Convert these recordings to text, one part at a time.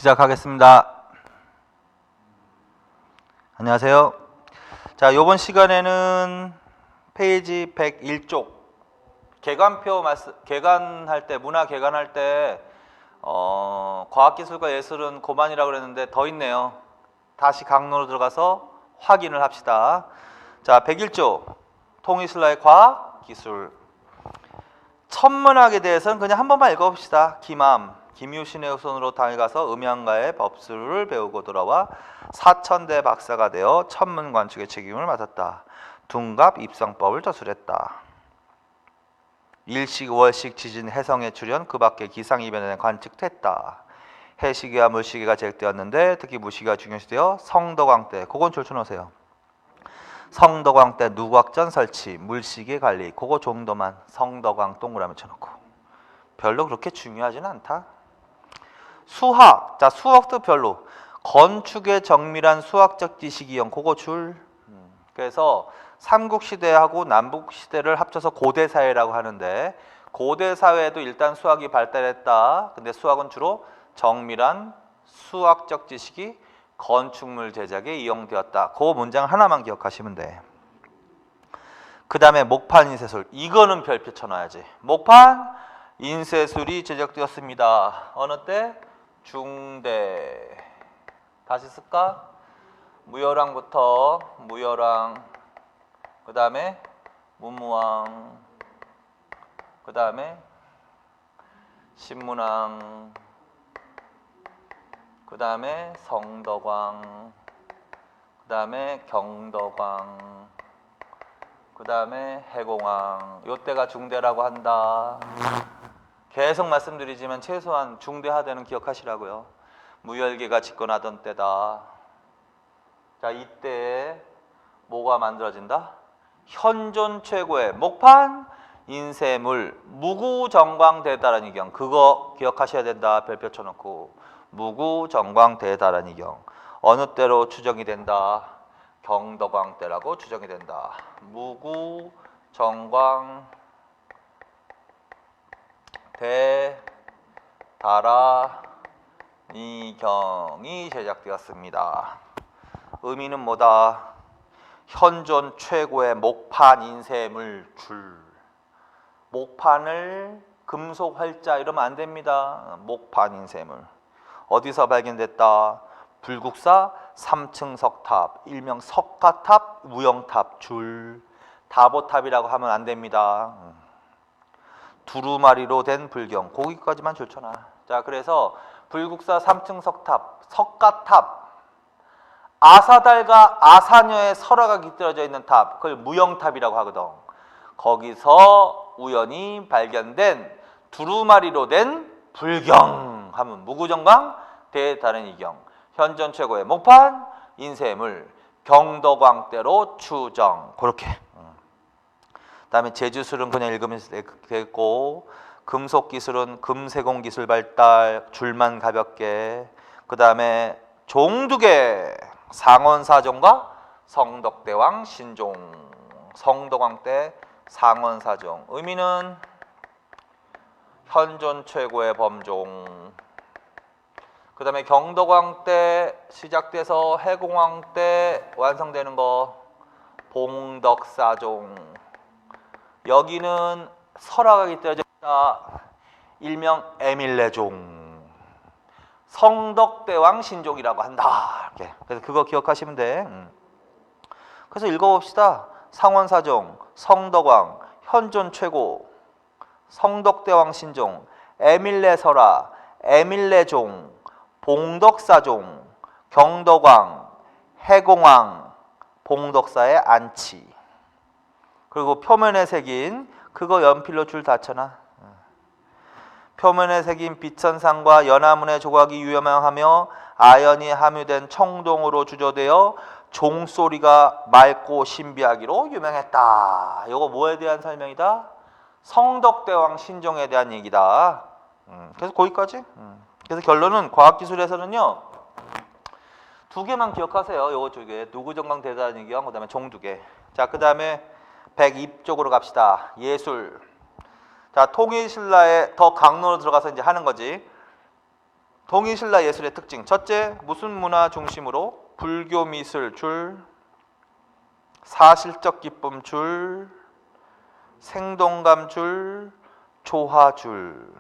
시작하겠습니다. 안녕하세요. 자, 이번 시간에는 페이지 101쪽 개관표 개관할 때, 문화 개관할 때 과학기술과 예술은 고만이라고 그랬는데 더 있네요. 다시 강론으로 들어가서 확인을 합시다. 자, 101쪽 통일신라의 과학기술. 천문학에 대해서는 그냥 한 번만 읽어봅시다. 김유신의 후손으로 당에 가서 음양가의 법술을 배우고 돌아와 사천대 박사가 되어 천문 관측의 책임을 맡았다. 둔갑 입성법을 저술했다. 일식 월식 지진 해성에 출현, 그 밖에 기상이변에 관측됐다. 해시계와 물시계가 제작되었는데 특히 물시계가 중요시되어 성덕왕 때, 그건 줄쳐놓으세요. 성덕왕 때 누곽전 설치, 물시계 관리, 그거 정도만 성덕왕 동그라미 쳐놓고. 별로 그렇게 중요하지는 않다. 수학, 자, 수학도 별로. 건축의 정밀한 수학적 지식이형, 그거 줄. 그래서 삼국시대하고 남북시대를 합쳐서 고대사회라고 하는데, 고대사회에도 일단 수학이 발달했다. 근데 수학은 주로 정밀한 수학적 지식이 건축물 제작에 이용되었다. 그 문장 하나만 기억하시면 돼. 그 다음에 목판 인쇄술, 이거는 별표 쳐놔야지. 목판 인쇄술이 제작되었습니다. 어느 때? 중대. 다시 쓸까? 무열왕부터 무열왕, 그 다음에 문무왕, 그 다음에 신문왕, 그 다음에 성덕왕, 그 다음에 경덕왕, 그 다음에 해공왕. 요때가 중대라고 한다. 계속 말씀드리지만 최소한 중대하대는 기억하시라고요. 무열계가 집권하던 때다. 자, 이때에 뭐가 만들어진다? 현존 최고의 목판 인쇄물 무구정광대다란 이경, 그거 기억하셔야 된다. 별표 쳐놓고. 무구정광대다란 이경 어느 때로 추정이 된다? 경덕왕 때라고 추정이 된다. 무구정광 대다라 이경이 제작되었습니다. 의미는 뭐다? 현존 최고의 목판 인쇄물 줄. 목판을 금속 활자 이러면 안 됩니다. 목판 인쇄물. 어디서 발견됐다? 불국사 3층 석탑, 일명 석가탑, 우영탑 줄. 다보탑이라고 하면 안 됩니다. 두루마리로 된 불경, 거기까지만 줄쳐놔. 자, 그래서 불국사 3층 석탑, 석가탑, 아사달과 아사녀의 설화가 깃들어져 있는 탑, 그걸 무영탑이라고 하거든. 거기서 우연히 발견된 두루마리로 된 불경 하면 무구정광 대다른 이경, 현존 최고의 목판 인쇄물 경덕왕 때로 추정. 그렇게. 다음에 제주술은 그냥 읽으면 되겠고, 금속기술은 금세공 기술 발달, 줄만 가볍게. 그 다음에 종두개, 상원사종과 성덕대왕 신종. 성덕왕 때 상원사종, 의미는 현존 최고의 범종. 그 다음에 경덕왕 때 시작돼서 해공왕 때 완성되는 거 봉덕사종. 여기는 설화가 깃들어져 있다. 일명 에밀레종. 성덕대왕 신종이라고 한다. 이렇게. 그래서 그거 기억하시면 돼. 그래서 읽어봅시다. 상원사종, 성덕왕, 현존 최고, 성덕대왕 신종, 에밀레설화, 에밀레종, 봉덕사종, 경덕왕, 해공왕, 봉덕사의 안치. 그리고 표면에 새긴, 그거 연필로 줄 다 쳐놔. 표면에 새긴 비천상과 연화문의 조각이 유명하며 아연이 함유된 청동으로 주조되어 종소리가 맑고 신비하기로 유명했다. 이거 뭐에 대한 설명이다? 성덕대왕 신종에 대한 얘기다. 그래서 거기까지. 그래서 결론은 과학기술에서는요, 두 개만 기억하세요. 요거 두 개. 누구정강 대다른 이경, 그 다음에 종 두 개. 자, 그 다음에 102쪽으로 갑시다. 예술. 자, 통일신라에 더 강론으로 들어가서 이제 하는 거지. 동이신라 예술의 특징. 첫째, 무슨 문화 중심으로? 불교 미술 줄, 사실적 기쁨 줄, 생동감 줄, 조화 줄.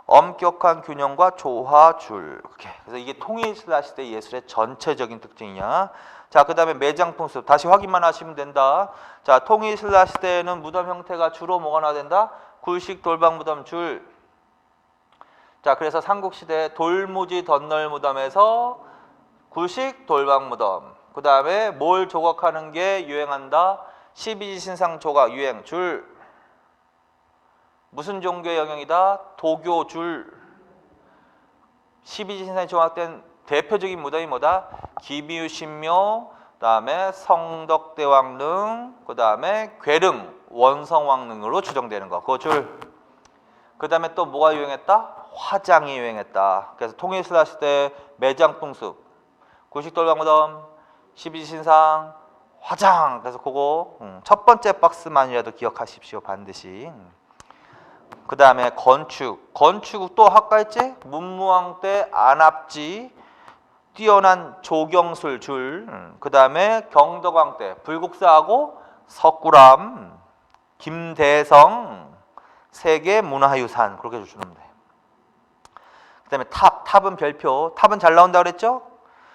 엄격한 균형과 조화 줄. 그래서 이게 통일신라 시대 예술의 전체적인 특징이야. 자, 그 다음에 매장풍습. 다시 확인만 하시면 된다. 자, 통일신라 시대에는 무덤 형태가 주로 뭐가 나야 된다? 굴식 돌방 무덤 줄. 자, 그래서 삼국시대 돌무지 덧널 무덤에서 굴식 돌방 무덤. 그 다음에 뭘 조각하는 게 유행한다? 12지신상 조각 유행 줄. 무슨 종교의 영역이다? 도교 줄. 12지신상이 조각된 대표적인 무덤이 뭐다? 기비유 신묘, 그 다음에 성덕대왕릉, 그 다음에 괴릉, 원성왕릉으로 추정되는 거. 그거 줄. 그 다음에 또 뭐가 유행했다? 화장이 유행했다. 그래서 통일신라 시대 매장풍습, 굴식돌방무덤, 12지신상, 화장. 그래서 그거 첫 번째 박스만이라도 기억하십시오. 반드시. 그 다음에 건축. 건축 또 아까 했지? 문무왕 때 안압지, 뛰어난 조경술 줄. 그 다음에 경덕왕 때 불국사하고 석굴암, 김대성, 세계 문화유산. 그렇게 주시면 돼. 그 다음에 탑은 별표. 탑은 잘 나온다고 그랬죠?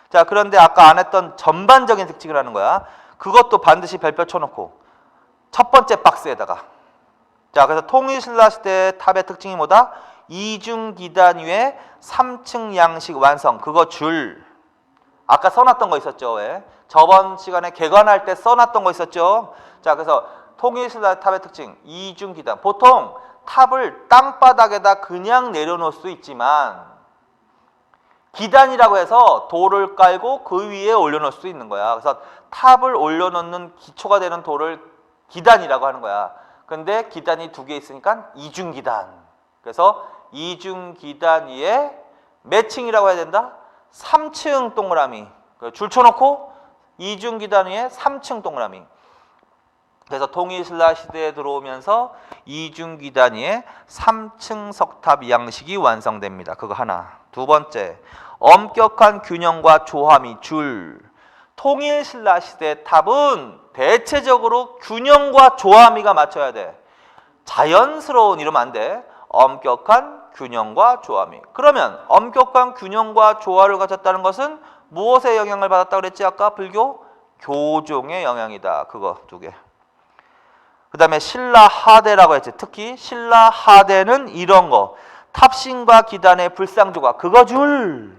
자, 그런데 아까 안 했던 전반적인 특징을 하는 거야. 그것도 반드시 별표 쳐놓고 첫 번째 박스에다가. 자, 그래서 통일신라 시대 탑의 특징이 뭐다? 이중기단 위에 3층 양식 완성. 그거 줄. 아까 써놨던 거 있었죠? 왜? 저번 시간에 개관할 때 써놨던 거 있었죠? 자, 그래서 통일신라 탑의 특징 이중기단. 보통 탑을 땅바닥에다 그냥 내려놓을 수 있지만 기단이라고 해서 돌을 깔고 그 위에 올려놓을 수 있는 거야. 그래서 탑을 올려놓는 기초가 되는 돌을 기단이라고 하는 거야. 근데 기단이 두 개 있으니까 이중기단. 그래서 이중기단 위에 몇 층이라고 해야 된다? 3층 동그라미. 줄 쳐놓고 이중기단 위에 3층 동그라미. 그래서 통일신라 시대에 들어오면서 이중기단 위에 3층 석탑 양식이 완성됩니다. 그거 하나. 두 번째, 엄격한 균형과 조함이 줄. 통일신라 시대 탑은 대체적으로 균형과 조화미가 맞춰야 돼. 자연스러운 이러면 안 돼. 엄격한 균형과 조화미. 그러면 엄격한 균형과 조화를 가졌다는 것은 무엇의 영향을 받았다고 그랬지? 아까 불교? 교종의 영향이다. 그거 두 개. 그 다음에 신라하대라고 했지. 특히 신라하대는 이런 거. 탑신과 기단의 불상조각. 그거 줄.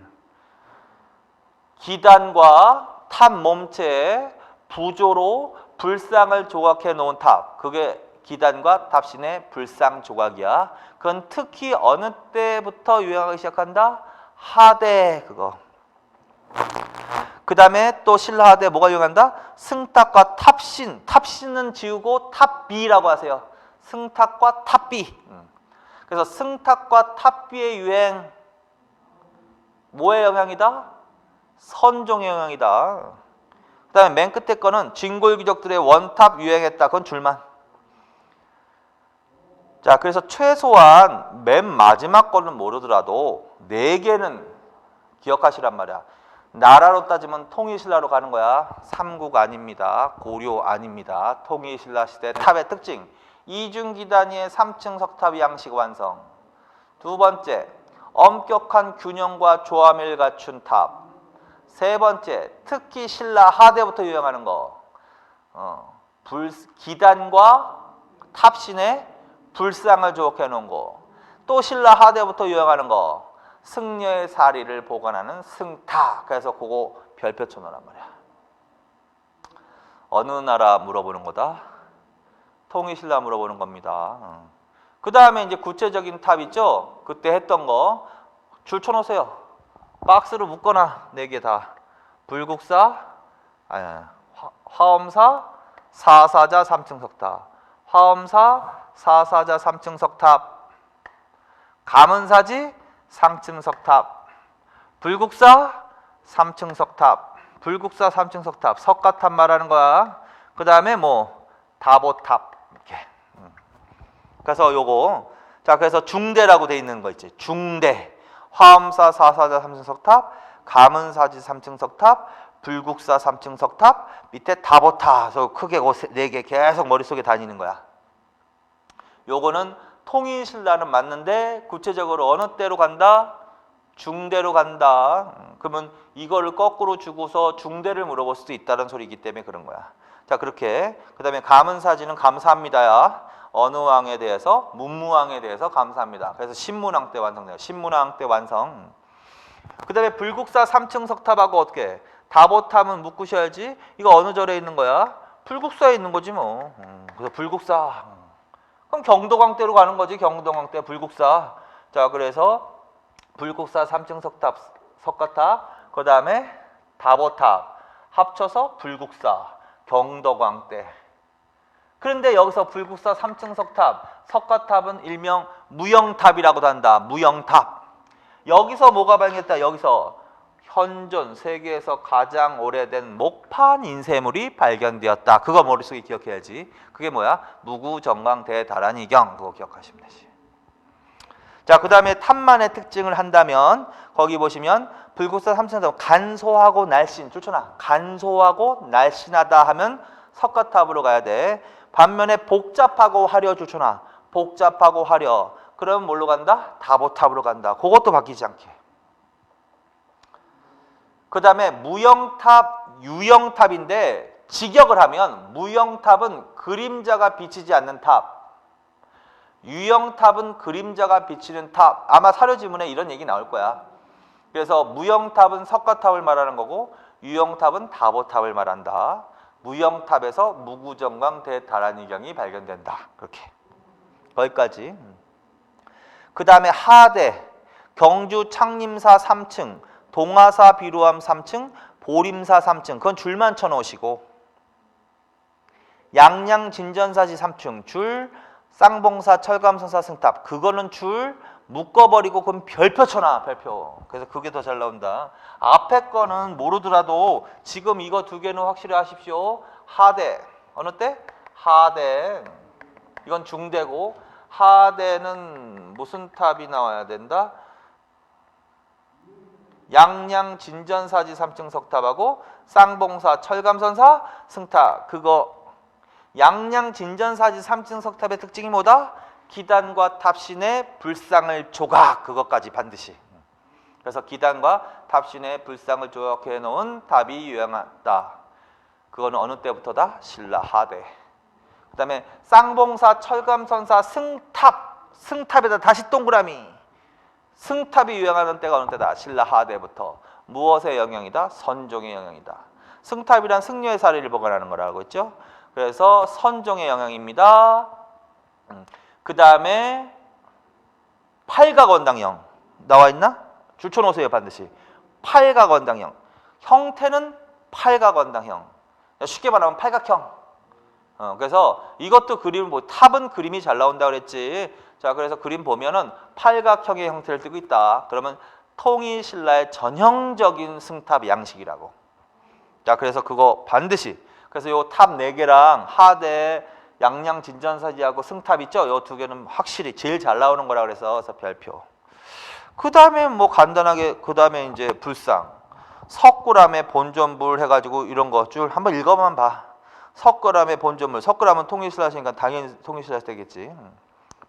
기단과 탑 몸체에 부조로 불상을 조각해 놓은 탑. 그게 기단과 탑신의 불상 조각이야. 그건 특히 어느 때부터 유행하기 시작한다? 하대. 그거. 그 다음에 또 신라하대 뭐가 유행한다? 승탑과 탑신. 탑신은 지우고 탑비라고 하세요. 승탑과 탑비. 그래서 승탑과 탑비의 유행 뭐의 영향이다? 선종의 영향이다. 그 다음에 맨 끝에 거는 진골귀족들의 원탑 유행했다. 그건 줄만. 자, 그래서 최소한 맨 마지막 거는 모르더라도 4개는 기억하시란 말이야. 나라로 따지면 통일신라로 가는 거야. 삼국 아닙니다. 고려 아닙니다. 통일신라 시대 탑의 특징. 이중기단위의 3층 석탑 양식 완성. 두 번째, 엄격한 균형과 조화미를 갖춘 탑. 세 번째, 특히 신라하대부터 유행하는 거. 기단과 탑신의 불상을 조각해 놓은 거. 또 신라하대부터 유행하는 거. 승려의 사리를 보관하는 승타. 그래서 그거 별표 쳐놓으란 말이야. 어느 나라 물어보는 거다? 통일신라 물어보는 겁니다. 그 다음에 이제 구체적인 탑 있죠? 그때 했던 거 줄 쳐놓으세요. 박스로 묶거나 4개 다. 불국사, 화엄사, 사사자 3층 석탑. 화엄사, 사사자 3층 석탑. 가문사지 3층 석탑. 불국사 3층 석탑. 불국사 3층 석탑. 석가탑 말하는 거야. 그 다음에 뭐 다보탑 이렇게. 그래서 요거 자 그래서 중대라고 돼 있는 거 있지. 중대. 화엄사 4사자 3층 석탑, 가문사지 3층 석탑, 불국사 3층 석탑, 밑에 다보타. 그래서 크게 4개 계속 머릿속에 다니는 거야. 요거는 통일신라는 맞는데 구체적으로 어느 때로 간다? 중대로 간다. 그러면 이거를 거꾸로 주고서 중대를 물어볼 수도 있다는 소리이기 때문에 그런 거야. 자, 그렇게 그 다음에 가문사지는 감사합니다야. 어느 왕에 대해서? 문무왕에 대해서 감사합니다. 그래서 신문왕 때 완성돼요. 신문왕 때 완성. 그 다음에 불국사 3층 석탑하고 어떻게 해? 다보탑은 묶으셔야지. 이거 어느 절에 있는 거야? 불국사에 있는 거지 뭐. 그래서 불국사. 그럼 경도광 때로 가는 거지. 경도광 때 불국사. 자, 그래서 불국사 3층 석탑, 석가탑, 그 다음에 다보탑 합쳐서 불국사, 경도광 때. 그런데 여기서 불국사 3층 석탑, 석가탑은 일명 무영탑이라고도 한다. 무영탑. 여기서 뭐가 발견됐다? 여기서 현존 세계에서 가장 오래된 목판 인쇄물이 발견되었다. 그거 머릿속에 기억해야지. 그게 뭐야? 무구정광대다란이경. 그거 기억하시면 되지. 자, 그 다음에 탑만의 특징을 한다면 거기 보시면 불국사 3층 석탑 간소하고 날씬. 좋잖아. 간소하고 날씬하다 하면 석가탑으로 가야 돼. 반면에 복잡하고 화려. 좋잖아. 복잡하고 화려. 그럼 뭘로 간다? 다보탑으로 간다. 그것도 바뀌지 않게. 그 다음에 무영탑, 유영탑인데 직역을 하면 무영탑은 그림자가 비치지 않는 탑, 유영탑은 그림자가 비치는 탑. 아마 사료지문에 이런 얘기 나올 거야. 그래서 무영탑은 석가탑을 말하는 거고 유영탑은 다보탑을 말한다. 무영탑에서 무구정광 대다란이경이 발견된다. 그렇게 거기까지. 그 다음에 하대, 경주 창림사 3층, 동화사 비루함 3층, 보림사 3층. 그건 줄만 쳐놓으시고, 양양 진전사지 3층 줄, 쌍봉사 철감선사 승탑. 그거는 줄 묶어버리고 그럼 별표 쳐놔. 별표. 그래서 그게 더 잘 나온다. 앞에 거는 모르더라도 지금 이거 두 개는 확실히 하십시오. 하대. 어느 때? 하대. 이건 중대고, 하대는 무슨 탑이 나와야 된다? 양양 진전사지 3층 석탑하고 쌍봉사 철감선사 승탑. 그거 양양 진전사지 3층 석탑의 특징이 뭐다? 기단과 탑신의 불상을 조각. 그것까지 반드시. 그래서 기단과 탑신의 불상을 조각해 놓은 탑이 유행하다. 그거는 어느 때부터다? 신라 하대. 그 다음에 쌍봉사 철감선사 승탑. 승탑에다 다시 동그라미. 승탑이 유행하는 때가 어느 때다? 신라 하대부터. 무엇의 영향이다? 선종의 영향이다. 승탑이란 승려의 사리를 보관하는 거라고 했죠. 그래서 선종의 영향입니다. 그 다음에 팔각원당형 나와 있나? 줄 쳐놓으세요 반드시. 팔각원당형. 형태는 팔각원당형. 쉽게 말하면 팔각형. 그래서 이것도 그림, 뭐 탑은 그림이 잘 나온다 그랬지. 자, 그래서 그림 보면은 팔각형의 형태를 띠고 있다. 그러면 통일신라의 전형적인 승탑 양식이라고. 자, 그래서 그거 반드시. 그래서 요 탑 4개랑 하대, 양양 진전사지하고 승탑 있죠? 요 두 개는 확실히 제일 잘 나오는 거라 그래서 별표. 그 다음에 뭐 간단하게 그 다음에 이제 불상, 석굴암의 본전물 해가지고 이런 거 줄 한번 읽어만 봐. 석굴암의 본전물. 석굴암은 통일신라시니까 당연히 통일신라 되겠지.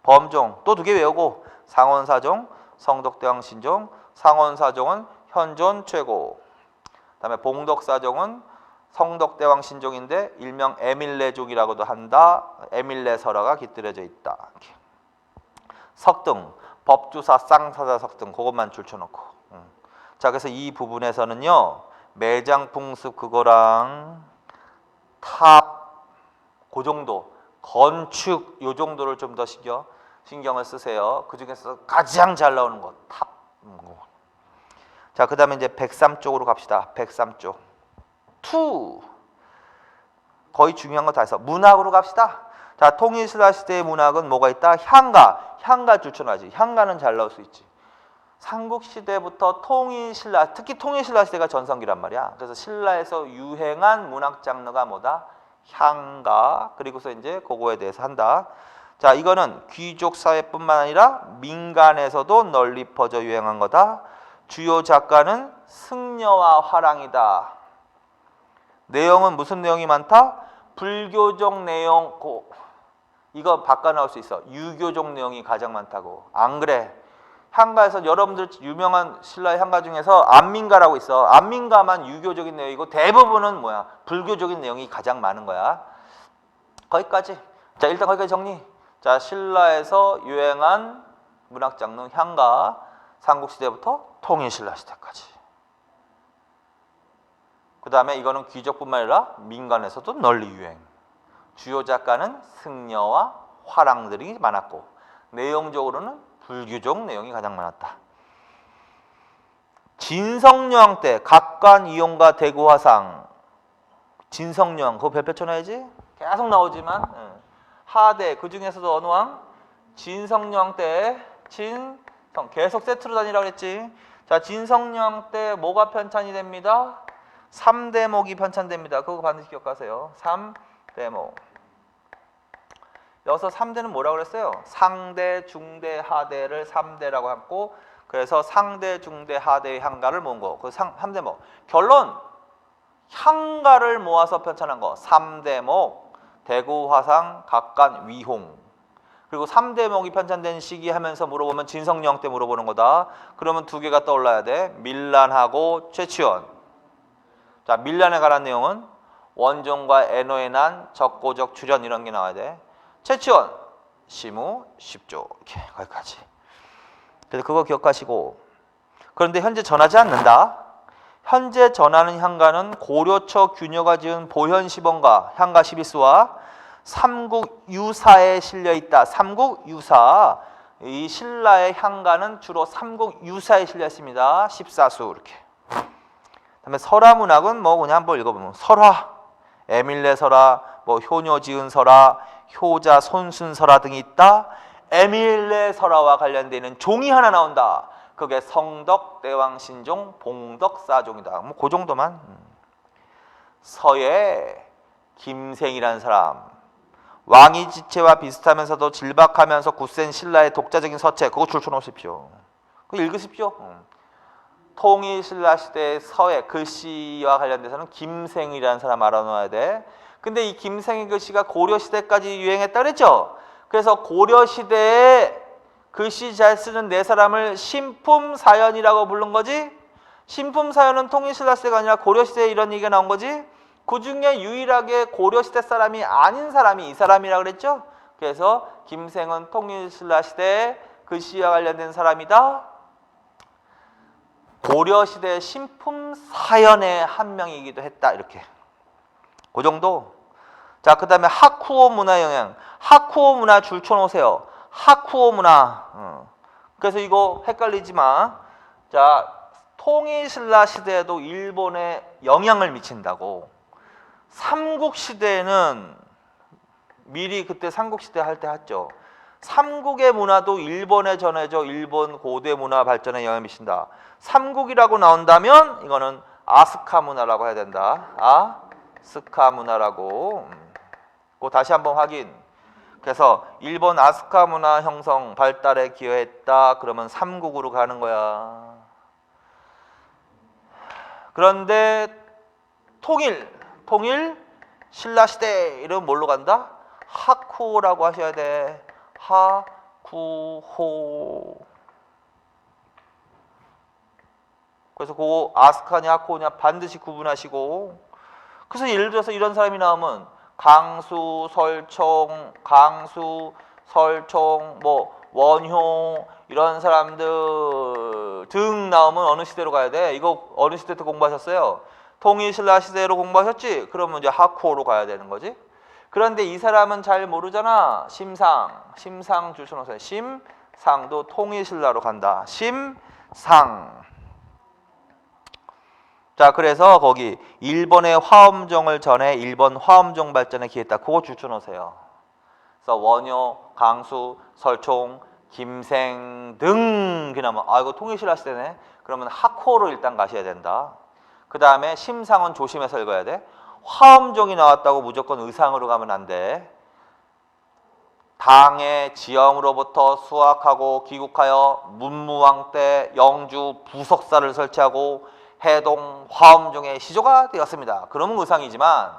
범종 또 2개 외우고, 상원사종, 성덕대왕 신종. 상원사종은 현존 최고. 그다음에 봉덕사종은 성덕대왕 신종인데 일명 에밀레족이라고도 한다. 에밀레설화가 깃들여져 있다. 이렇게. 석등, 법주사, 쌍사자 석등. 그것만 줄쳐놓고. 자, 그래서 이 부분에서는요, 매장풍습 그거랑 탑, 그 정도, 건축 요 정도를 좀 더 신경을 쓰세요. 그 중에서 가장 잘 나오는 거 탑. 자, 그 다음에 이제 103쪽으로 갑시다. 103쪽. 투. 거의 중요한 거 다 해서 문학으로 갑시다. 자, 통일신라 시대의 문학은 뭐가 있다? 향가. 향가 줄쳐놔야지. 향가는 잘 나올 수 있지. 삼국시대부터 통일신라, 특히 통일신라 시대가 전성기란 말이야. 그래서 신라에서 유행한 문학 장르가 뭐다? 향가. 그리고서 이제 그거에 대해서 한다. 자, 이거는 귀족 사회뿐만 아니라 민간에서도 널리 퍼져 유행한 거다. 주요 작가는 승려와 화랑이다. 내용은 무슨 내용이 많다? 불교적 내용, 이거 바꿔 나올 수 있어. 유교적 내용이 가장 많다고. 안 그래? 향가에서 여러분들 유명한 신라의 향가 중에서 안민가라고 있어. 안민가만 유교적인 내용이고 대부분은 뭐야? 불교적인 내용이 가장 많은 거야. 거기까지. 자, 일단 거기까지 정리. 자, 신라에서 유행한 문학 장르 향가, 삼국시대부터 통일신라 시대까지. 그 다음에 이거는 귀족뿐만 아니라 민간에서도 널리 유행. 주요 작가는 승려와 화랑들이 많았고 내용적으로는 불교적 내용이 가장 많았다. 진성여왕 때 각관 이용과 대구화상. 진성여왕 그거 별표 쳐놔야지. 계속 나오지만 하대 그 중에서도 어느 왕? 진성여왕 때 진성 계속 세트로 다니라고 그랬지. 자, 진성여왕 때 뭐가 편찬이 됩니다? 3대목이 편찬됩니다. 그거 반드시 기억하세요. 3대목. 여기서 3대는 뭐라고 그랬어요? 상대, 중대, 하대를 3대라고 했고 그래서 상대, 중대, 하대의 향가를 모은 거. 그 3대목. 결론 향가를 모아서 편찬한 거. 3대목. 대구, 화상, 각간, 위홍. 그리고 3대목이 편찬된 시기 하면서 물어보면 진성여왕 때 물어보는 거다. 그러면 두 개가 떠올라야 돼. 밀란하고 최치원. 자, 밀란에 관한 내용은 원종과 애노의 난, 적고적 출현 이런 게 나와야 돼. 최치원, 시무, 십조 이렇게 거기까지. 그래서 그거 기억하시고. 그런데 현재 전하지 않는다. 현재 전하는 향가는 고려처 규녀가 지은 보현시범가 향가 11수와 삼국유사에 실려있다. 삼국유사. 이 신라의 향가는 주로 삼국유사에 실려있습니다. 14수 이렇게. 그다음에 설화문학은 뭐 그냥 한번 읽어보면 설화, 에밀레 설화, 뭐 효녀 지은 설화, 효자 손순 설화 등이 있다. 에밀레 설화와 관련되는 종이 하나 나온다. 그게 성덕, 대왕신종, 봉덕사종이다. 뭐 그 정도만. 서예 김생이라는 사람. 왕이 지체와 비슷하면서도 질박하면서 굳센 신라의 독자적인 서체. 그거 줄쳐놓으십시오. 그거 읽으십시오. 통일신라 시대의 서예 글씨와 관련돼서는 김생이라는 사람 알아놓아야 돼. 근데 이 김생의 글씨가 고려시대까지 유행했다 그랬죠. 그래서 고려시대에 글씨 잘 쓰는 네 사람을 신품사연이라고 부른 거지. 신품사연은 통일신라 시대가 아니라 고려시대에 이런 얘기가 나온 거지. 그 중에 유일하게 고려시대 사람이 아닌 사람이 이 사람이라고 그랬죠. 그래서 김생은 통일신라 시대에 글씨와 관련된 사람이다. 고려시대 신품사연의 한 명이기도 했다. 이렇게. 그 정도. 자, 그 다음에 하쿠오 문화 영향. 하쿠오 문화 줄 쳐놓으세요. 하쿠오 문화. 그래서 이거 헷갈리지 마. 자, 통일신라 시대에도 일본에 영향을 미친다고. 삼국시대에는 미리 그때 삼국시대 할 때 했죠. 삼국의 문화도 일본에 전해져 일본 고대 문화 발전에 영향을 미친다. 삼국이라고 나온다면 이거는 아스카 문화라고 해야 된다. 아스카 문화라고. 그거 다시 한번 확인. 그래서 일본 아스카 문화 형성 발달에 기여했다. 그러면 삼국으로 가는 거야. 그런데 통일 신라 시대 이러면 뭘로 간다? 하쿠라고 하셔야 돼. 하쿠호. 그래서 그거 아스카냐 하쿠냐 반드시 구분하시고. 그래서 예를 들어서 이런 사람이 나오면 강수, 설총, 뭐 원효 이런 사람들 등 나오면 어느 시대로 가야 돼? 이거 어느 시대 때 공부하셨어요? 통일신라 시대로 공부하셨지? 그러면 이제 하쿠오로 가야 되는 거지. 그런데 이 사람은 잘 모르잖아. 심상 줄 쳐놓으세요. 심상도 통일신라로 간다. 심상. 자, 그래서 거기 일본의 화엄종을 전해 일본 화엄종 발전에 기했다. 그거 줄 쳐놓으세요. 그래서 원효, 강수, 설총, 김생 등 그나마 이거 통일신라 시대네. 그러면 하쿠오로 일단 가셔야 된다. 그 다음에 심상은 조심해서 읽어야 돼. 화엄종이 나왔다고 무조건 의상으로 가면 안 돼. 당의 지형으로부터 수확하고 귀국하여 문무왕 때 영주 부석사를 설치하고 해동 화엄종의 시조가 되었습니다. 그러면 의상이지만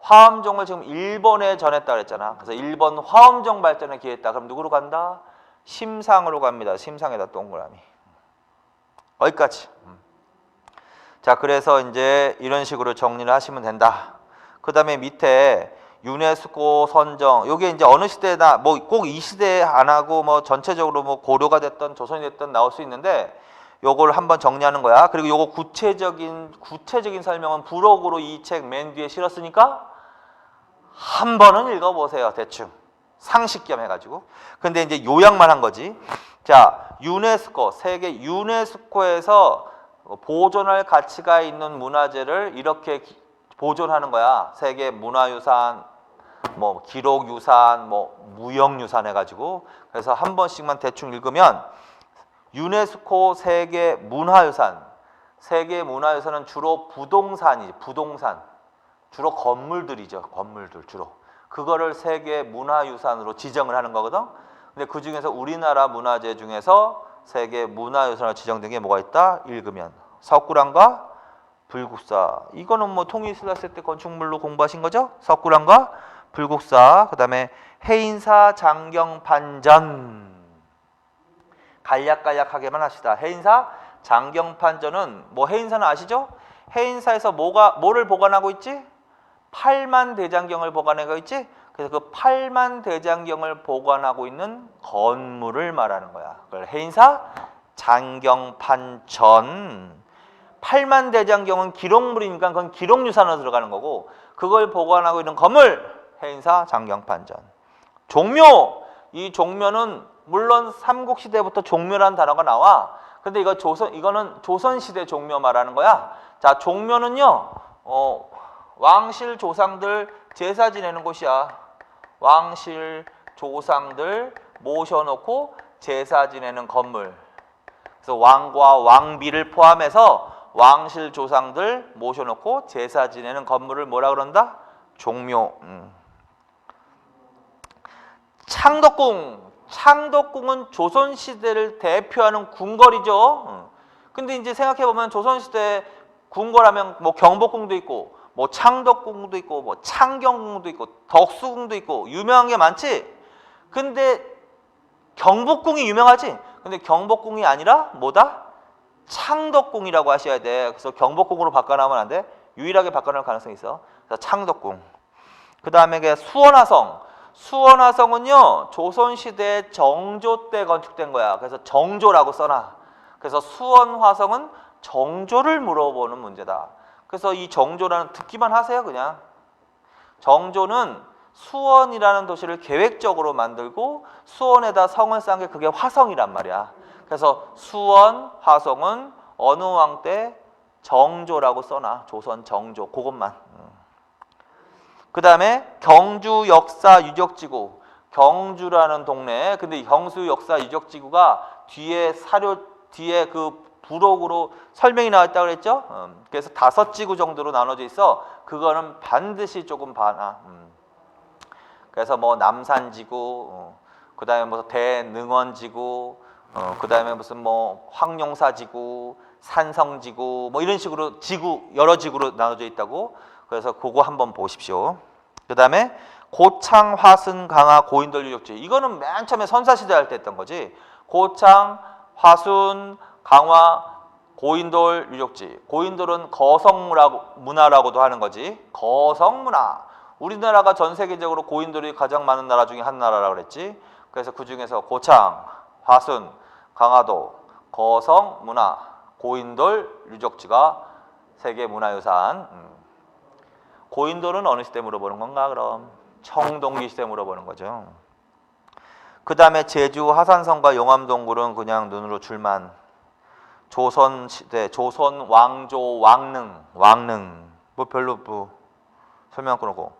화엄종을 지금 일본에 전했다 그랬잖아. 그래서 일본 화엄종 발전에 기했다. 그럼 누구로 간다? 심상으로 갑니다. 심상에다 동그라미. 여기까지. 자, 그래서 이제 이런 식으로 정리를 하시면 된다. 그 다음에 밑에 유네스코 선정, 요게 이제 어느 시대나 뭐 꼭 이 시대에 안 하고 뭐 전체적으로 뭐 고려가 됐던 조선이 됐던 나올 수 있는데 요걸 한번 정리하는 거야. 그리고 요거 구체적인 설명은 부록으로 이 책 맨 뒤에 실었으니까 한 번은 읽어보세요. 대충 상식 겸 해가지고. 근데 이제 요약만 한 거지. 자, 유네스코, 세계 유네스코에서 보존할 가치가 있는 문화재를 이렇게 보존하는 거야. 세계 문화유산, 뭐 기록유산, 뭐 무형유산 해가지고. 그래서 한 번씩만 대충 읽으면 유네스코 세계 문화유산. 세계 문화유산은 주로 부동산이지. 부동산. 주로 건물들이죠. 건물들 주로. 그거를 세계 문화유산으로 지정을 하는 거거든. 근데 그 중에서 우리나라 문화재 중에서 세계 문화유산으로 지정된 게 뭐가 있다? 읽으면 석굴암과 불국사. 이거는 뭐 통일신라세 때 건축물로 공부하신 거죠? 석굴암과 불국사. 그 다음에 해인사 장경판전. 간략간략하게만 합시다. 해인사 장경판전은 뭐 해인사는 아시죠? 해인사에서 뭐를 보관하고 있지? 팔만대장경을 보관하고 있지? 그래서 그 팔만대장경을 보관하고 있는 건물을 말하는 거야. 그걸 해인사 장경판전. 팔만대장경은 기록물이니까 그건 기록유산으로 들어가는 거고, 그걸 보관하고 있는 건물 해인사 장경판전. 종묘, 이 종묘는 물론 삼국시대부터 종묘라는 단어가 나와. 근데 이거는 조선시대 종묘 말하는 거야. 자, 종묘는요 왕실 조상들 제사 지내는 곳이야. 왕실 조상들 모셔놓고 제사 지내는 건물. 그래서 왕과 왕비를 포함해서 왕실 조상들 모셔놓고 제사 지내는 건물을 뭐라 그런다? 종묘. 창덕궁. 창덕궁은 조선시대를 대표하는 궁궐이죠. 근데 이제 생각해보면 조선시대 궁궐하면 뭐 경복궁도 있고 뭐 창덕궁도 있고 뭐 창경궁도 있고 덕수궁도 있고 유명한 게 많지. 근데 경복궁이 유명하지. 근데 경복궁이 아니라 뭐다? 창덕궁이라고 하셔야 돼. 그래서 경복궁으로 바꿔나오면 안 돼. 유일하게 바꿔나올 가능성이 있어. 그래서 창덕궁. 그 다음에 수원화성. 수원화성은요 조선시대 정조 때 건축된 거야. 그래서 정조라고 써놔. 그래서 수원화성은 정조를 물어보는 문제다. 그래서 이 정조라는 듣기만 하세요. 그냥 정조는 수원이라는 도시를 계획적으로 만들고 수원에다 성을 쌓은 게 그게 화성이란 말이야. 그래서 수원, 화성은 어느 왕 때 정조라고 써놔. 조선 정조. 그것만. 그 다음에 경주 역사 유적지구. 경주라는 동네. 근데 경주 역사 유적지구가 뒤에 그 부록으로 설명이 나와 있다고 그랬죠? 그래서 5지구 정도로 나눠져 있어. 그거는 반드시 조금 봐놔. 그래서 뭐 남산지구, 그 다음에 뭐 대능원지구, 그 다음에 무슨 뭐 황룡사지구, 산성지구, 뭐 이런 식으로 지구, 여러 지구로 나눠져 있다고. 그래서 그거 한번 보십시오. 그 다음에 고창, 화순, 강화, 고인돌 유적지. 이거는 맨 처음에 선사시대 할 때 했던 거지. 고창, 화순, 강화, 고인돌 유적지. 고인돌은 거성문화라고도 하는 거지. 거성문화. 우리나라가 전 세계적으로 고인돌이 가장 많은 나라 중에 한 나라라고 그랬지. 그래서 그 중에서 고창, 화순, 강화도, 거성문화, 고인돌 유적지가 세계문화유산. 고인돌은 어느 시대 물어보는 건가 그럼? 청동기 시대 물어보는 거죠. 그 다음에 제주 하산성과 용암동굴은 그냥 눈으로 줄만. 조선시대, 조선 왕조 왕릉 뭐 별로 뭐 설명 끊고.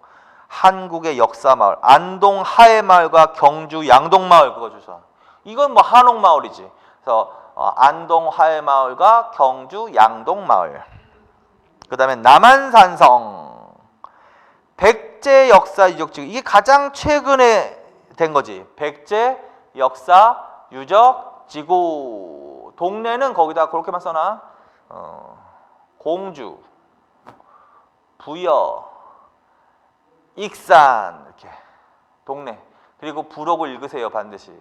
한국의 역사마을 안동 하회마을과 경주 양동마을 그거 주소. 이건 뭐 한옥마을이지. 그래서 안동 하회마을과 경주 양동마을. 그 다음에 남한산성 백제 역사 유적지. 이게 가장 최근에 된 거지. 백제, 역사, 유적, 지구. 동네는 거기다 그렇게만 써놔. 공주, 부여, 익산 이렇게 동네. 그리고 부록을 읽으세요 반드시.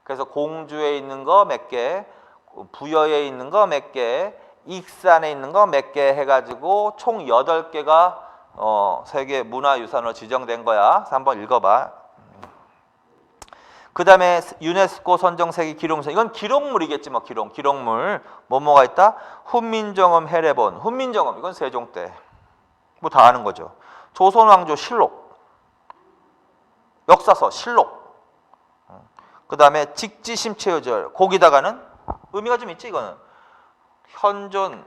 그래서 공주에 있는 거 몇 개, 부여에 있는 거 몇 개, 익산에 있는 거 몇 개 해가지고 총 8개가 세계 문화유산으로 지정된 거야. 그래서 한번 읽어봐. 그 다음에 유네스코 선정 세계 기록물. 이건 기록물이겠지 뭐. 기록물. 뭐가 있다? 훈민정음 해례본. 훈민정음 이건 세종 때 뭐 다 아는 거죠. 조선왕조 실록, 역사서 실록. 그 다음에 직지심체요절. 거기다가는 의미가 좀 있지 이거는. 현존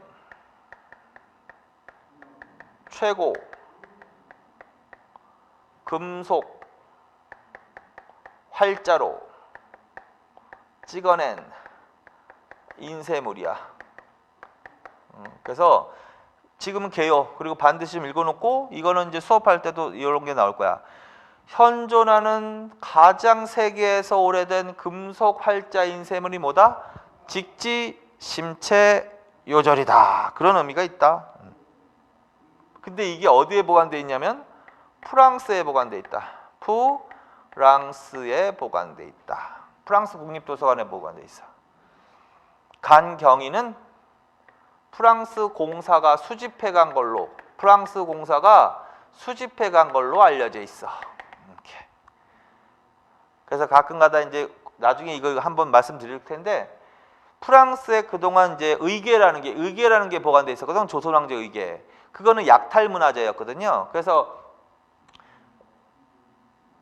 최고 금속 활자로 찍어낸 인쇄물이야. 그래서 지금은 개요. 그리고 반드시 좀 읽어놓고 이거는 이제 수업할 때도 이런 게 나올 거야. 현존하는 가장 세계에서 오래된 금속 활자 인쇄물이 뭐다? 직지심체요절이다. 그런 의미가 있다. 근데 이게 어디에 보관되어 있냐면 프랑스에 보관되어 있다. 프랑스에 보관되어 있다. 프랑스 국립도서관에 보관되어 있어. 간경이는 프랑스 공사가 수집해 간 걸로 알려져 있어. 이렇게. 그래서 가끔가다 이제 나중에 이거 한번 말씀드릴 텐데 프랑스에 그동안 이제 의궤라는 게 보관돼 있었거든. 조선왕조 의궤. 그거는 약탈 문화재였거든요. 그래서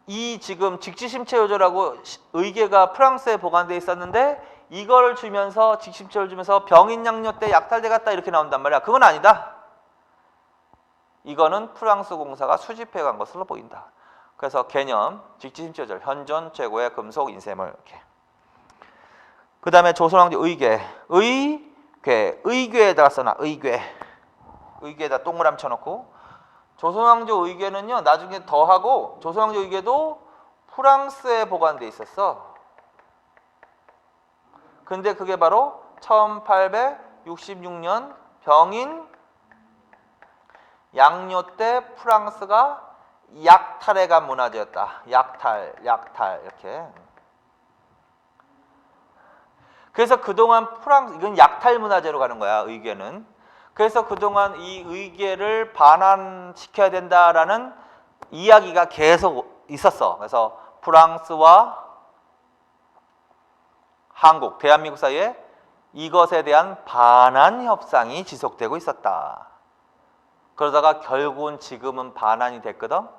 이 지금 직지심체요절하고 의궤가 프랑스에 보관돼 있었는데 이거를 주면서 직지심체요를 주면서 병인양요 때 약탈돼 갔다 이렇게 나온단 말이야. 그건 아니다. 이거는 프랑스 공사가 수집해 간 것으로 보인다. 그래서 개념 직지심체요절 현존 최고의 금속 인쇄물 이렇게. 그 다음에 조선왕조 의궤. 의궤에다가 써놔. 의궤에다 동그라미 쳐놓고. 조선왕조 의궤는요 나중에 더하고 조선왕조 의궤도 프랑스에 보관돼 있었어. 근데 그게 바로 1866년 병인 양요 때 프랑스가 약탈해 간 문화재였다. 약탈 이렇게. 그래서 그동안 이건 약탈 문화재로 가는 거야. 의궤는. 그래서 그동안 이 의궤를 반환시켜야 된다라는 이야기가 계속 있었어. 그래서 프랑스와 한국, 대한민국 사이에 이것에 대한 반환 협상이 지속되고 있었다. 그러다가 결국은 지금은 반환이 됐거든.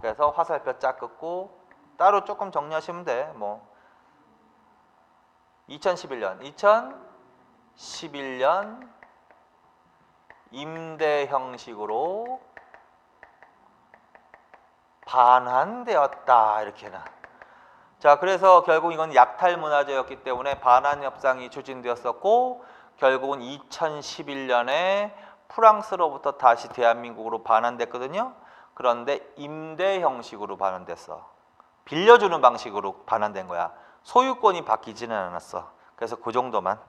그래서 화살표 쫙 긋고 따로 조금 정리하시면 돼. 뭐 2011년 임대 형식으로 반환되었다. 이렇게나. 자, 그래서 결국 이건 약탈 문화재였기 때문에 반환 협상이 추진되었었고 결국은 2011년에 프랑스로부터 다시 대한민국으로 반환됐거든요. 그런데 임대 형식으로 반환됐어. 빌려주는 방식으로 반환된 거야. 소유권이 바뀌지는 않았어. 그래서 그 정도만.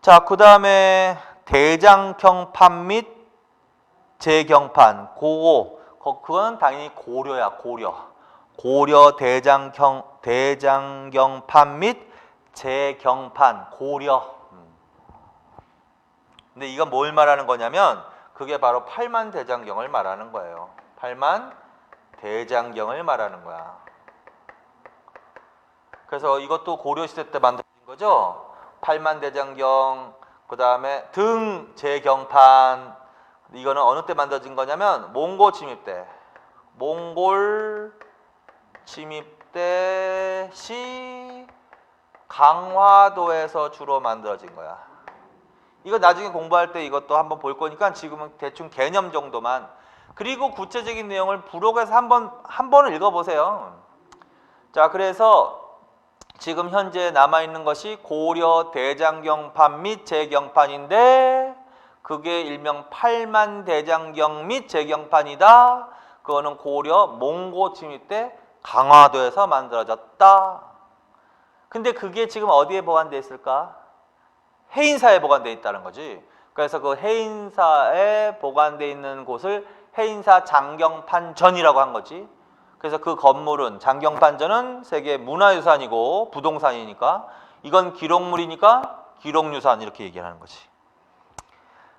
자, 그 다음에 대장경판 및 재경판. 그건 당연히 고려야. 고려 대장경판 및 재경판. 고려. 근데 이건 뭘 말하는 거냐면 그게 바로 팔만대장경을 말하는 거예요. 팔만대장경을 말하는 거야. 그래서 이것도 고려시대 때 만들어진 거죠. 팔만대장경, 그 다음에 등재경판. 이거는 어느 때 만들어진 거냐면 몽골 침입 때. 몽골 침입 때 시 강화도에서 주로 만들어진 거야. 이거 나중에 공부할 때 이것도 한번 볼 거니까 지금은 대충 개념 정도만. 그리고 구체적인 내용을 부록에서 한 번을 읽어보세요. 자, 그래서 지금 현재 남아있는 것이 고려 대장경판 및 재경판인데 그게 일명 팔만대장경 및 재경판이다. 그거는 고려 몽고 침입 때 강화도에서 만들어졌다. 근데 그게 지금 어디에 보관되어 있을까? 해인사에 보관되어 있다는 거지. 그래서 그 해인사에 보관되어 있는 곳을 해인사 장경판전이라고 한 거지. 그래서 그 건물은 장경판전은 세계 문화유산이고 부동산이니까 이건 기록물이니까 기록유산 이렇게 얘기하는 거지.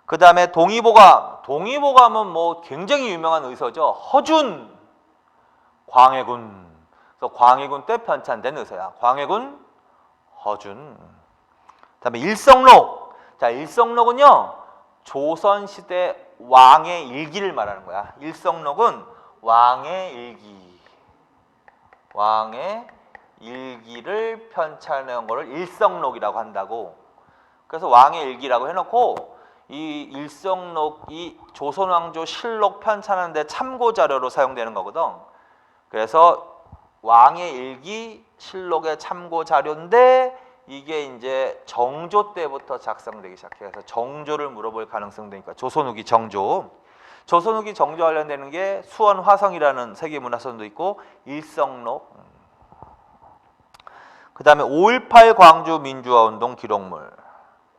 그 다음에 동의보감. 동의보감은 뭐 굉장히 유명한 의서죠. 허준 광해군. 그래서 광해군 때 편찬된 의서야. 광해군 허준. 그 다음에 일성록. 자, 일성록은요 조선시대 왕의 일기를 말하는 거야. 일성록은 왕의 일기. 왕의 일기를 편찬한 거를 일성록이라고 한다고. 그래서 왕의 일기라고 해놓고 이 일성록이 조선왕조 실록 편찬하는데 참고자료로 사용되는 거거든. 그래서 왕의 일기 실록의 참고자료인데 이게 이제 정조 때부터 작성되기 시작해서 정조를 물어볼 가능성도 되니까 조선 후기 정조. 조선 후기 정조 관련되는 게 수원 화성이라는 세계문화선도 있고 일성록. 그 다음에 5.18 광주 민주화운동 기록물.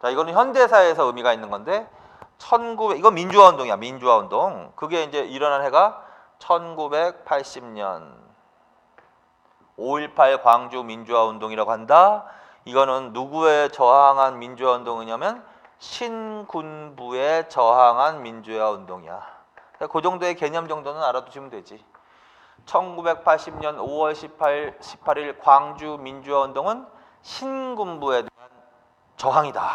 자, 이거는 현대사에서 의미가 있는 건데 이건 민주화운동이야. 민주화운동. 그게 이제 일어난 해가 1980년 5.18 광주 민주화운동이라고 한다. 이거는 누구에 저항한 민주화운동이냐면 신군부에 저항한 민주화운동이야. 그 정도의 개념 정도는 알아두시면 되지. 1980년 5월 18일 광주 민주화운동은 신군부에 대한 저항이다.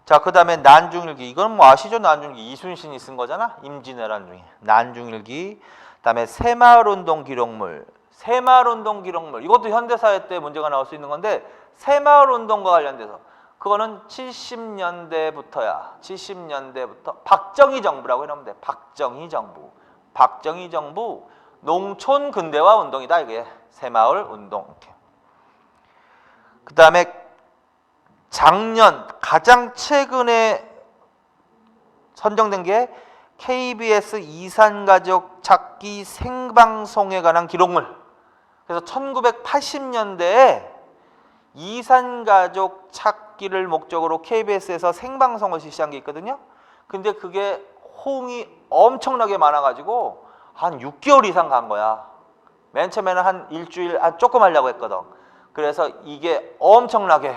자, 그 다음에 난중일기. 이건 뭐 아시죠? 난중일기. 이순신이 쓴 거잖아. 임진왜란 중에. 난중일기. 그 다음에 새마을운동 기록물. 새마을운동 기록물. 이것도 현대사회 때 문제가 나올 수 있는 건데 새마을운동과 관련돼서 그거는 70년대부터야. 70년대부터 박정희 정부라고 해놓으면 돼. 박정희 정부. 박정희 정부 농촌 근대화 운동이다. 이게 새마을운동. 그 다음에 작년 가장 최근에 선정된 게 KBS 이산가족 찾기 생방송에 관한 기록물. 그래서 1980년대에 이산가족 찾기를 목적으로 KBS에서 생방송을 실시한 게 있거든요. 근데 그게 호응이 엄청나게 많아가지고 한 6개월 이상 간 거야. 맨 처음에는 한 일주일 조금 하려고 했거든. 그래서 이게 엄청나게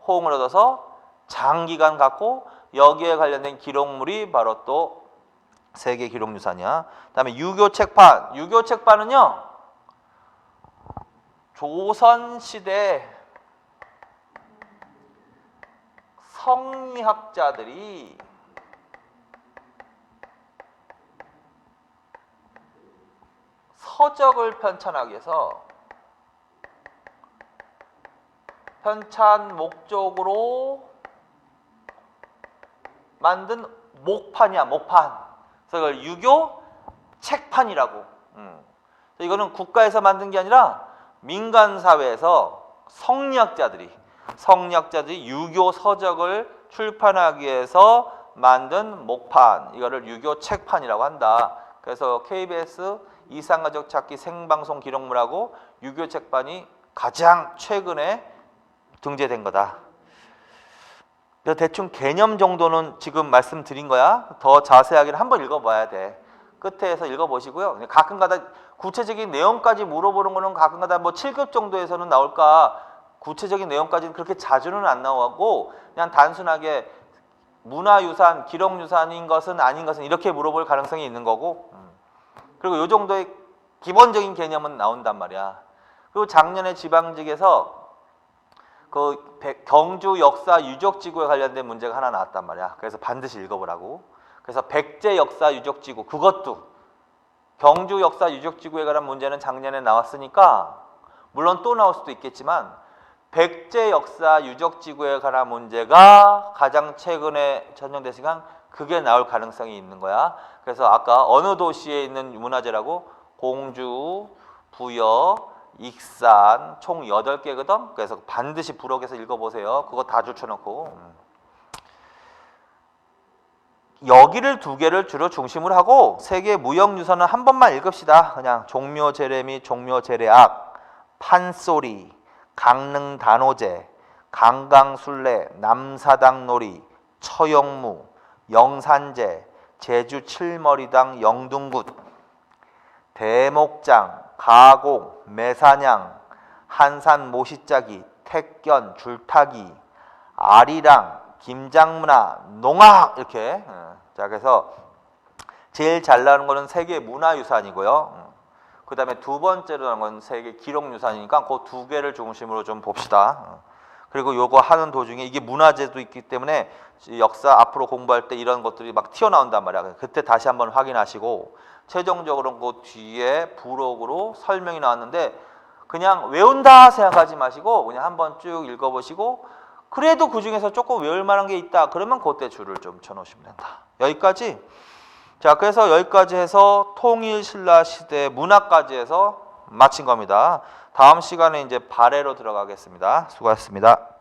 호응을 얻어서 장기간 갔고 여기에 관련된 기록물이 바로 또 세계 기록유산이야. 그다음에 유교 책판. 유교 책판은요 조선시대 성리학자들이 서적을 편찬하기 위해서 편찬 목적으로 만든 목판이야. 목판. 그래서 이걸 유교 책판이라고. 이거는 국가에서 만든 게 아니라 민간 사회에서 성리학자들이 유교 서적을 출판하기 위해서 만든 목판. 이거를 유교 책판이라고 한다. 그래서 KBS 이산가족 찾기 생방송 기록물하고 유교 책판이 가장 최근에 등재된 거다. 그래서 대충 개념 정도는 지금 말씀드린 거야. 더 자세하게는 한번 읽어봐야 돼. 끝에서 읽어보시고요. 가끔가다 구체적인 내용까지 물어보는 거는 가끔가다 뭐 7급 정도에서는 나올까. 구체적인 내용까지는 그렇게 자주는 안 나오고 그냥 단순하게 문화유산, 기록유산인 것은 아닌 것은 이렇게 물어볼 가능성이 있는 거고. 그리고 이 정도의 기본적인 개념은 나온단 말이야. 그리고 작년에 지방직에서 그 경주 역사 유적지구에 관련된 문제가 하나 나왔단 말이야. 그래서 반드시 읽어보라고. 그래서 백제 역사 유적지구, 그것도 경주 역사 유적지구에 관한 문제는 작년에 나왔으니까 물론 또 나올 수도 있겠지만 백제 역사 유적지구에 관한 문제가 가장 최근에 전정됐으니까 그게 나올 가능성이 있는 거야. 그래서 아까 어느 도시에 있는 문화재라고 공주, 부여, 익산 총 8개거든. 그래서 반드시 부록에서 읽어보세요. 그거 다 줄쳐놓고. 여기를 두 개를 주로 중심으로 하고 세계 무형유산은 한 번만 읽읍시다. 그냥 종묘 제레미, 종묘 제레악, 판소리, 강릉 단오제, 강강술래, 남사당놀이, 처영무, 영산제, 제주 칠머리당 영둥굿, 대목장, 가공, 매사냥, 한산 모시짜기, 택견, 줄타기, 아리랑, 김장문화, 농악 이렇게. 자, 그래서 제일 잘 나오는 거는 세계 문화유산이고요. 그 다음에 두 번째로 나오는 건 세계 기록유산이니까 그 두 개를 중심으로 좀 봅시다. 그리고 요거 하는 도중에 이게 문화재도 있기 때문에 역사 앞으로 공부할 때 이런 것들이 막 튀어나온단 말이야. 그때 다시 한번 확인하시고 최종적으로는 그 뒤에 부록으로 설명이 나왔는데 그냥 외운다 생각하지 마시고 그냥 한번 쭉 읽어보시고 그래도 그 중에서 조금 외울 만한 게 있다 그러면 그때 줄을 좀 쳐놓으시면 된다. 여기까지. 자, 그래서 여기까지 해서 통일신라 시대 문화까지 해서 마친 겁니다. 다음 시간에 이제 발해로 들어가겠습니다. 수고하셨습니다.